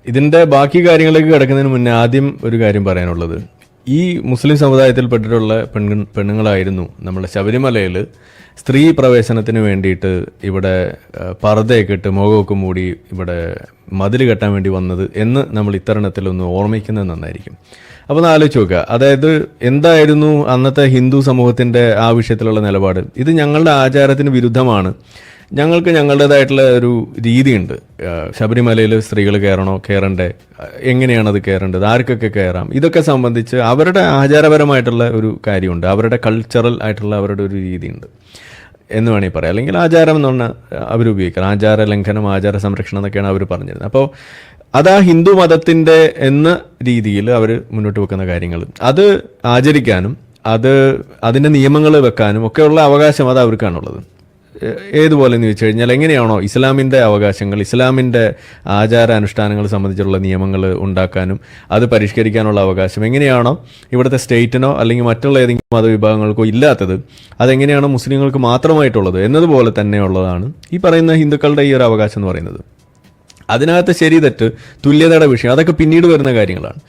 ഇതിൻ്റെ ബാക്കി കാര്യങ്ങളിലേക്ക് കിടക്കുന്നതിന് മുന്നേ ആദ്യം ഒരു കാര്യം പറയാനുള്ളത്, ഈ മുസ്ലിം സമുദായത്തിൽപ്പെട്ടിട്ടുള്ള പെണ്ണുങ്ങളായിരുന്നു നമ്മുടെ ശബരിമലയിൽ സ്ത്രീ പ്രവേശനത്തിന് വേണ്ടിയിട്ട് ഇവിടെ പർദ്ദയൊക്കെ ഇട്ട് മുഖമൊക്കെ മൂടി ഇവിടെ മതിൽ കെട്ടാൻ വേണ്ടി വന്നത് എന്ന് നമ്മൾ ഇത്തരണത്തിലൊന്ന് ഓർമ്മിക്കുന്നത് നന്നായിരിക്കും. അപ്പോൾ ഒന്ന് ആലോചിച്ച് നോക്കുക, അതായത് എന്തായിരുന്നു അന്നത്തെ ഹിന്ദു സമൂഹത്തിൻ്റെ ആ വിഷയത്തിലുള്ള നിലപാട്? ഇത് ഞങ്ങളുടെ ആചാരത്തിന് വിരുദ്ധമാണ്, ഞങ്ങൾക്ക് ഞങ്ങളുടേതായിട്ടുള്ള ഒരു രീതിയുണ്ട്. ശബരിമലയിൽ സ്ത്രീകൾ കയറണ്ടേ, എങ്ങനെയാണത് കയറേണ്ടത്, ആർക്കൊക്കെ കയറാം, ഇതൊക്കെ സംബന്ധിച്ച് അവരുടെ ആചാരപരമായിട്ടുള്ള ഒരു കാര്യമുണ്ട്, അവരുടെ കൾച്ചറൽ ആയിട്ടുള്ള അവരുടെ ഒരു രീതിയുണ്ട് എന്ന് വേണമെങ്കിൽ പറയാം. അല്ലെങ്കിൽ ആചാരം എന്ന് പറഞ്ഞാൽ അവർ ഉപയോഗിക്കണം, ആചാര ലംഘനം, ആചാര സംരക്ഷണം എന്നൊക്കെയാണ് അവർ പറഞ്ഞിരുന്നത്. അപ്പോൾ അതാ ഹിന്ദു മതത്തിൻ്റെ എന്ന രീതിയിൽ അവർ മുന്നോട്ട് വെക്കുന്ന കാര്യങ്ങൾ, അത് ആചരിക്കാനും അതിൻ്റെ നിയമങ്ങൾ വെക്കാനും ഒക്കെയുള്ള അവകാശം അത് അവർക്കാണുള്ളത്. ഏതുപോലെ എന്ന് ചോദിച്ചു കഴിഞ്ഞാൽ, എങ്ങനെയാണോ ഇസ്ലാമിൻ്റെ അവകാശങ്ങൾ, ഇസ്ലാമിൻ്റെ ആചാരാനുഷ്ഠാനങ്ങൾ സംബന്ധിച്ചുള്ള നിയമങ്ങൾ ഉണ്ടാക്കാനും അത് പരിഷ്കരിക്കാനുള്ള അവകാശം എങ്ങനെയാണോ ഇവിടുത്തെ സ്റ്റേറ്റിനോ അല്ലെങ്കിൽ മറ്റുള്ള ഏതെങ്കിലും മതവിഭാഗങ്ങൾക്കോ ഇല്ലാത്തത്, അതെങ്ങനെയാണോ മുസ്ലിങ്ങൾക്ക് മാത്രമായിട്ടുള്ളത് എന്നതുപോലെ തന്നെയുള്ളതാണ് ഈ പറയുന്ന ഹിന്ദുക്കളുടെ ഈ ഒരു അവകാശം എന്ന് പറയുന്നത്. അതിനകത്ത് ശരി തെറ്റ്, തുല്യതയുടെ വിഷയം, അതൊക്കെ പിന്നീട് വരുന്ന കാര്യങ്ങളാണ്.